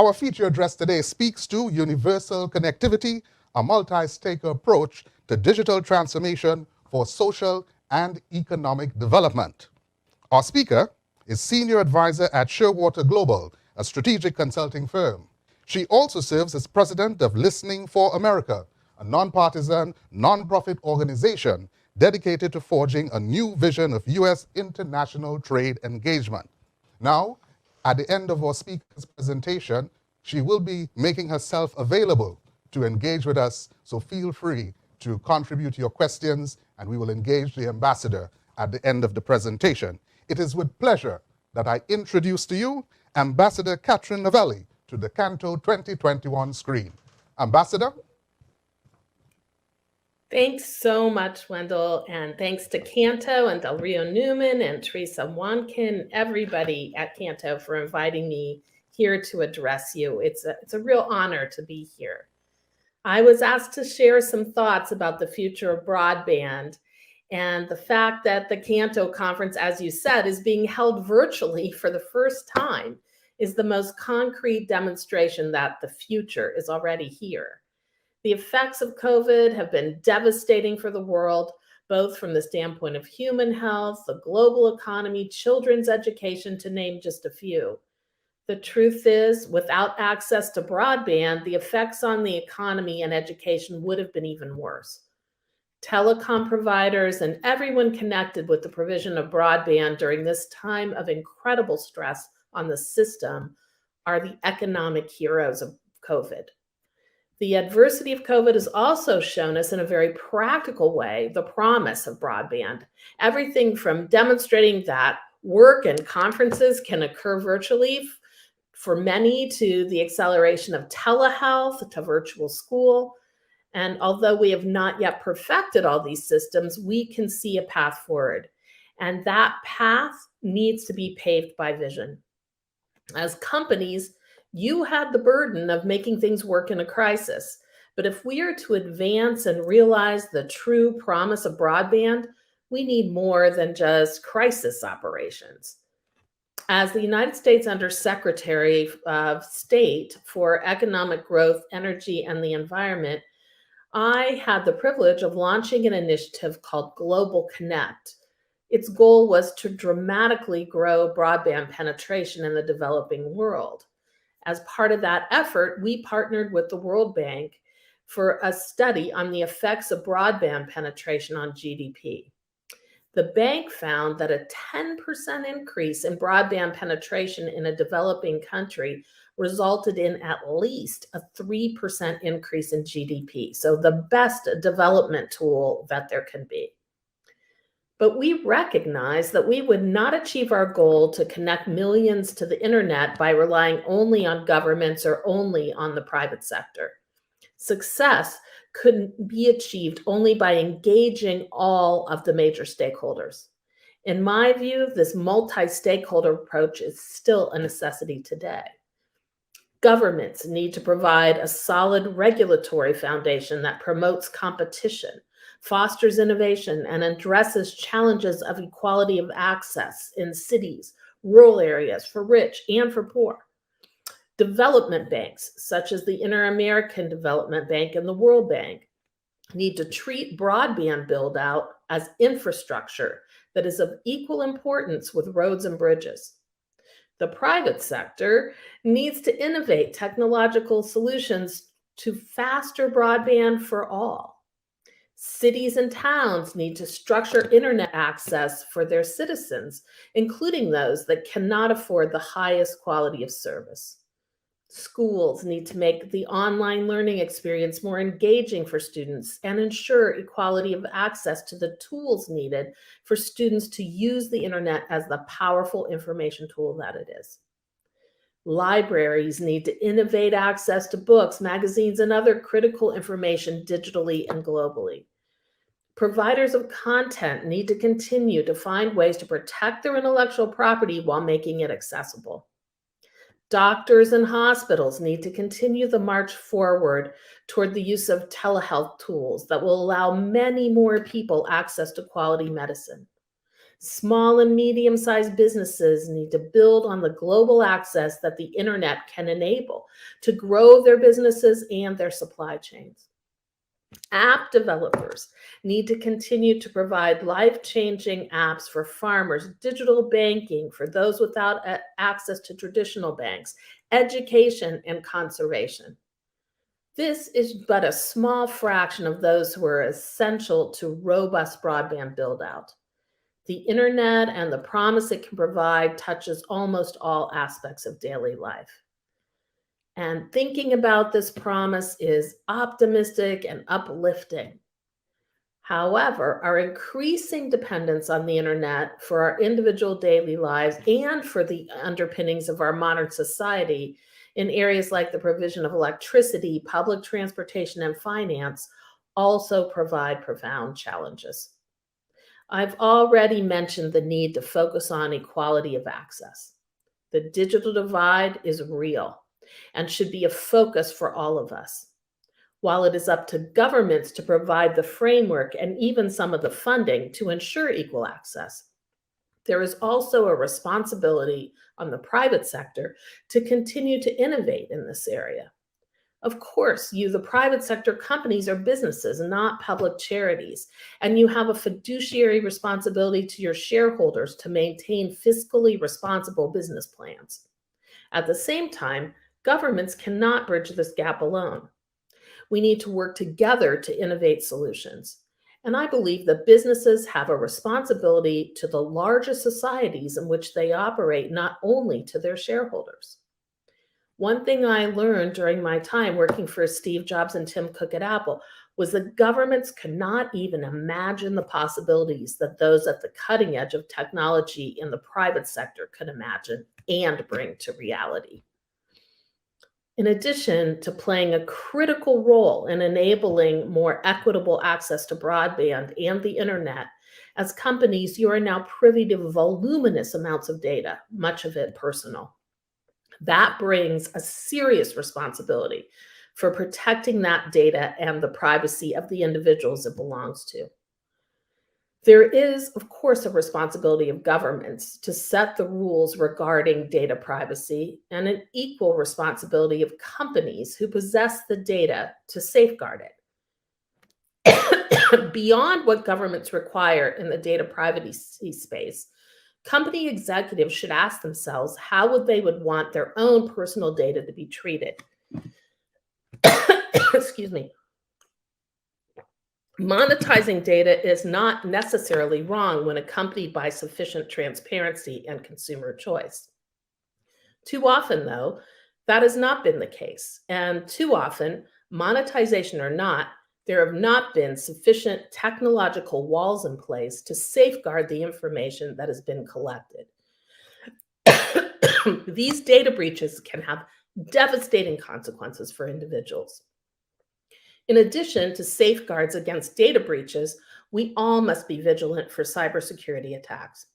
Our feature address today speaks to universal connectivity, a multi-stakeholder approach to digital transformation for social and economic development. Our speaker is Senior Advisor at Shearwater Global, a strategic consulting firm. She also serves as President of Listening for America, a nonpartisan, nonprofit organization dedicated to forging a new vision of U.S. international trade engagement. Now, at the end of our speaker's presentation, she will be making herself available to engage with us, so feel free to contribute your questions, and we will engage the ambassador at the end of the presentation. It is with pleasure that I introduce to you Ambassador Catherine Novelli to the CANTO 2021 screen. Ambassador? Thanks so much, Wendell, and thanks to Canto and Del Rio Newman and Teresa Wankin, everybody at Canto for inviting me here to address you. It's a real honor to be here. I was asked to share some thoughts about the future of broadband and the fact that the CANTO conference, as you said, is being held virtually for the first time is the most concrete demonstration that the future is already here. The effects of COVID have been devastating for the world, both from the standpoint of human health, the global economy, children's education, to name just a few. The truth is, without access to broadband, the effects on the economy and education would have been even worse. Telecom providers and everyone connected with the provision of broadband during this time of incredible stress on the system are the economic heroes of COVID. The adversity of COVID has also shown us in a very practical way the promise of broadband. Everything from demonstrating that work and conferences can occur virtually for many, to the acceleration of telehealth, to virtual school. And although we have not yet perfected all these systems, we can see a path forward. And that path needs to be paved by vision. As companies, you had the burden of making things work in a crisis. But if we are to advance and realize the true promise of broadband, we need more than just crisis operations. As the United States Undersecretary of State for Economic Growth, Energy, and the Environment, I had the privilege of launching an initiative called Global Connect. Its goal was to dramatically grow broadband penetration in the developing world. As part of that effort, we partnered with the World Bank for a study on the effects of broadband penetration on GDP. The bank found that a 10% increase in broadband penetration in a developing country resulted in at least a 3% increase in GDP. So the best development tool that there can be. But we recognize that we would not achieve our goal to connect millions to the internet by relying only on governments or only on the private sector. Success could be achieved only by engaging all of the major stakeholders. In my view, this multi-stakeholder approach is still a necessity today. Governments need to provide a solid regulatory foundation that promotes competition, fosters innovation, and addresses challenges of equality of access in cities, rural areas, for rich and for poor. Development banks, such as the Inter-American Development Bank and the World Bank, need to treat broadband build-out as infrastructure that is of equal importance with roads and bridges. The private sector needs to innovate technological solutions to faster broadband for all. Cities and towns need to structure internet access for their citizens, including those that cannot afford the highest quality of service. Schools need to make the online learning experience more engaging for students and ensure equality of access to the tools needed for students to use the internet as the powerful information tool that it is. Libraries need to innovate access to books, magazines, and other critical information digitally and globally. Providers of content need to continue to find ways to protect their intellectual property while making it accessible. Doctors and hospitals need to continue the march forward toward the use of telehealth tools that will allow many more people access to quality medicine. Small and medium-sized businesses need to build on the global access that the internet can enable to grow their businesses and their supply chains. App developers need to continue to provide life-changing apps for farmers, digital banking for those without access to traditional banks, education, and conservation. This is but a small fraction of those who are essential to robust broadband build-out. The internet and the promise it can provide touches almost all aspects of daily life. And thinking about this promise is optimistic and uplifting. However, our increasing dependence on the internet for our individual daily lives and for the underpinnings of our modern society in areas like the provision of electricity, public transportation, and finance also provide profound challenges. I've already mentioned the need to focus on equality of access. The digital divide is real and should be a focus for all of us. While it is up to governments to provide the framework and even some of the funding to ensure equal access, there is also a responsibility on the private sector to continue to innovate in this area. Of course, you, the private sector companies, are businesses, not public charities, and you have a fiduciary responsibility to your shareholders to maintain fiscally responsible business plans. At the same time, governments cannot bridge this gap alone. We need to work together to innovate solutions. And I believe that businesses have a responsibility to the larger societies in which they operate, not only to their shareholders. One thing I learned during my time working for Steve Jobs and Tim Cook at Apple was that governments could not even imagine the possibilities that those at the cutting edge of technology in the private sector could imagine and bring to reality. In addition to playing a critical role in enabling more equitable access to broadband and the internet, as companies, you are now privy to voluminous amounts of data, much of it personal. That brings a serious responsibility for protecting that data and the privacy of the individuals it belongs to. There is, of course, a responsibility of governments to set the rules regarding data privacy, and an equal responsibility of companies who possess the data to safeguard it. Beyond what governments require in the data privacy space, company executives should ask themselves how they would want their own personal data to be treated. Excuse me. Monetizing data is not necessarily wrong when accompanied by sufficient transparency and consumer choice. Too often, though, that has not been the case. And too often, monetization or not, there have not been sufficient technological walls in place to safeguard the information that has been collected. These data breaches can have devastating consequences for individuals. In addition to safeguards against data breaches, we all must be vigilant for cybersecurity attacks.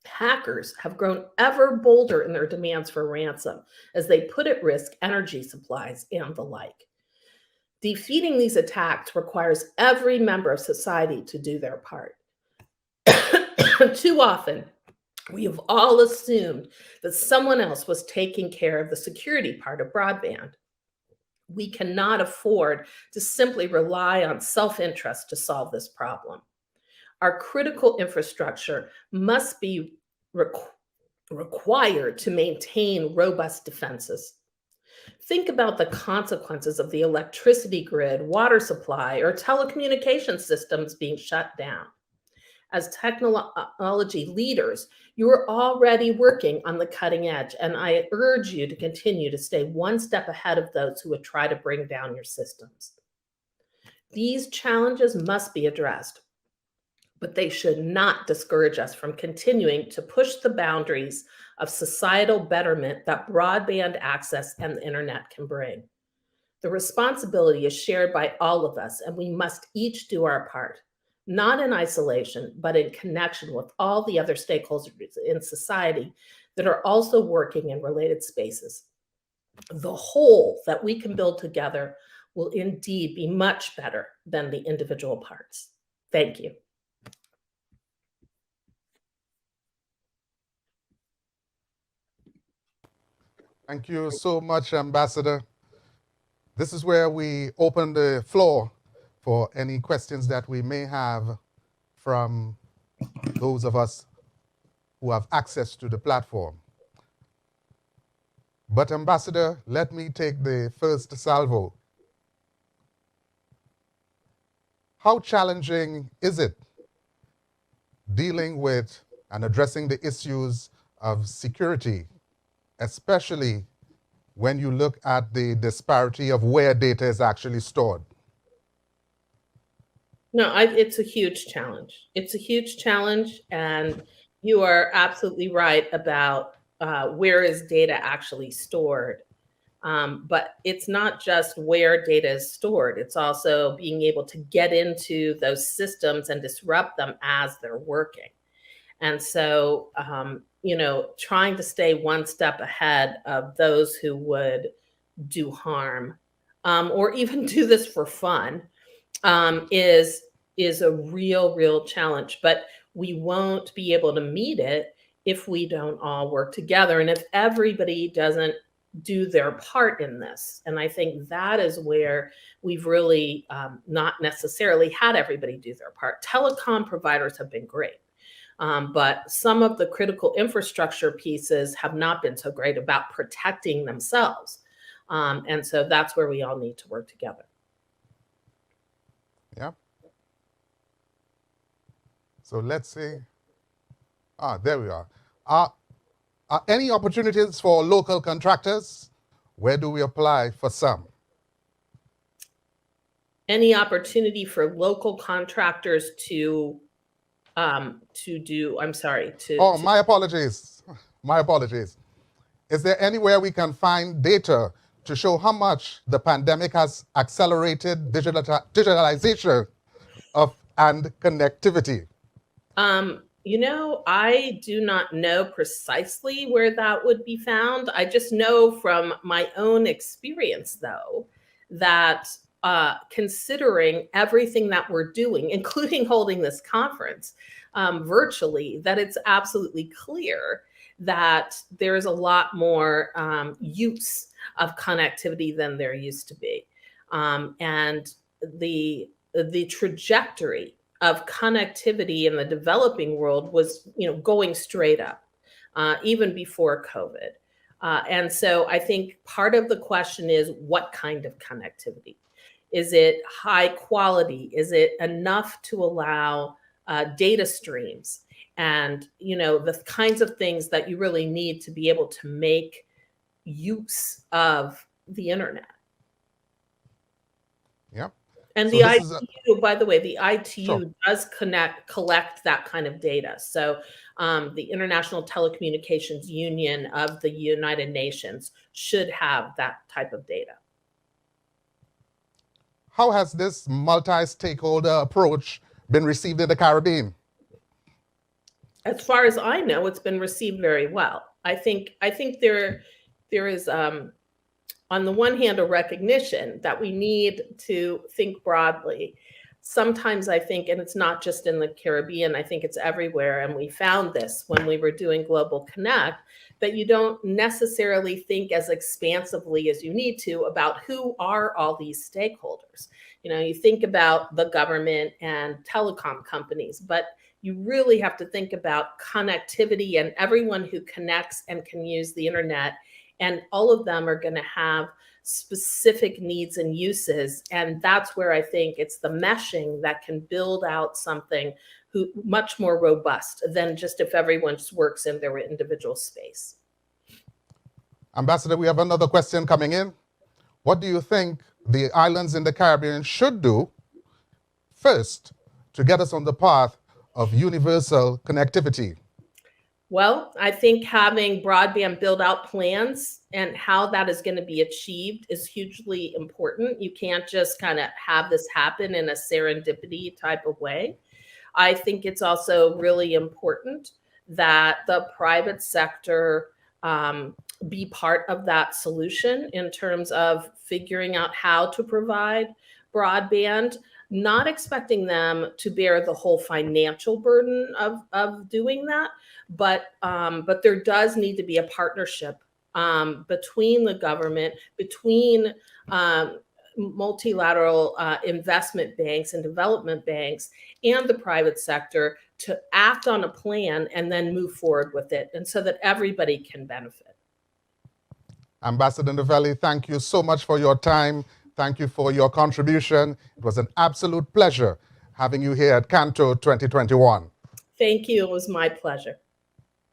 Hackers have grown ever bolder in their demands for ransom as they put at risk energy supplies and the like. Defeating these attacks requires every member of society to do their part. Too often, we have all assumed that someone else was taking care of the security part of broadband. We cannot afford to simply rely on self-interest to solve this problem. Our critical infrastructure must be required to maintain robust defenses. Think about the consequences of the electricity grid, water supply, or telecommunication systems being shut down. As technology leaders, you are already working on the cutting edge, and I urge you to continue to stay one step ahead of those who would try to bring down your systems. These challenges must be addressed, but they should not discourage us from continuing to push the boundaries of societal betterment that broadband access and the internet can bring. The responsibility is shared by all of us, and we must each do our part. Not in isolation, but in connection with all the other stakeholders in society that are also working in related spaces. The whole that we can build together will indeed be much better than the individual parts. Thank you. Thank you so much, Ambassador. This is where we open the floor for any questions that we may have from those of us who have access to the platform. But Ambassador, let me take the first salvo. How challenging is it dealing with and addressing the issues of security, especially when you look at the disparity of where data is actually stored? No, it's a huge challenge. It's a huge challenge, and you are absolutely right about where is data actually stored. But it's not just where data is stored. It's also being able to get into those systems and disrupt them as they're working. And so, trying to stay one step ahead of those who would do harm, or even do this for fun, is a real challenge. But we won't be able to meet it if we don't all work together, and if everybody doesn't do their part in this. And I think that is where we've really not necessarily had everybody do their part. Telecom providers have been great. But some of the critical infrastructure pieces have not been so great about protecting themselves. And so that's where we all need to work together. Yeah. So let's see. There we are. Any opportunities for local contractors? Where do we apply for some? Any opportunity for local contractors to do, I'm sorry, Oh, my apologies. My apologies. Is there anywhere we can find data to show how much the pandemic has accelerated digitalization and connectivity? I do not know precisely where that would be found. I just know from my own experience, though, that considering everything that we're doing, including holding this conference virtually, that it's absolutely clear that there's a lot more use of connectivity than there used to be. And the trajectory of connectivity in the developing world was, going straight up, even before COVID. And so I think part of the question is, what kind of connectivity? Is it high quality? Is it enough to allow data streams? And, the kinds of things that you really need to be able to make use of the internet. Yeah. And So the this is ITU, by the way, the ITU Sure. does collect that kind of data. So the International Telecommunications Union of the United Nations should have that type of data. How has this multi-stakeholder approach been received in the Caribbean? As far as I know, it's been received very well. I think there is, on the one hand, a recognition that we need to think broadly. Sometimes I think, and it's not just in the Caribbean, I think it's everywhere, and we found this when we were doing Global Connect, that you don't necessarily think as expansively as you need to about who are all these stakeholders. You think about the government and telecom companies, but you really have to think about connectivity and everyone who connects and can use the internet. And all of them are going to have specific needs and uses. And that's where I think it's the meshing that can build out something much more robust than just if everyone just works in their individual space. Ambassador, we have another question coming in. What do you think the islands in the Caribbean should do first to get us on the path of universal connectivity? Well, I think having broadband build out plans and how that is going to be achieved is hugely important. You can't just kind of have this happen in a serendipity type of way. I think it's also really important that the private sector be part of that solution in terms of figuring out how to provide broadband, not expecting them to bear the whole financial burden of doing that, but there does need to be a partnership between the government, between multilateral investment banks and development banks and the private sector to act on a plan and then move forward with it, and so that everybody can benefit. Ambassador Novelli, thank you so much for your time. Thank you for your contribution. It was an absolute pleasure having you here at CANTO 2021. Thank you. It was my pleasure.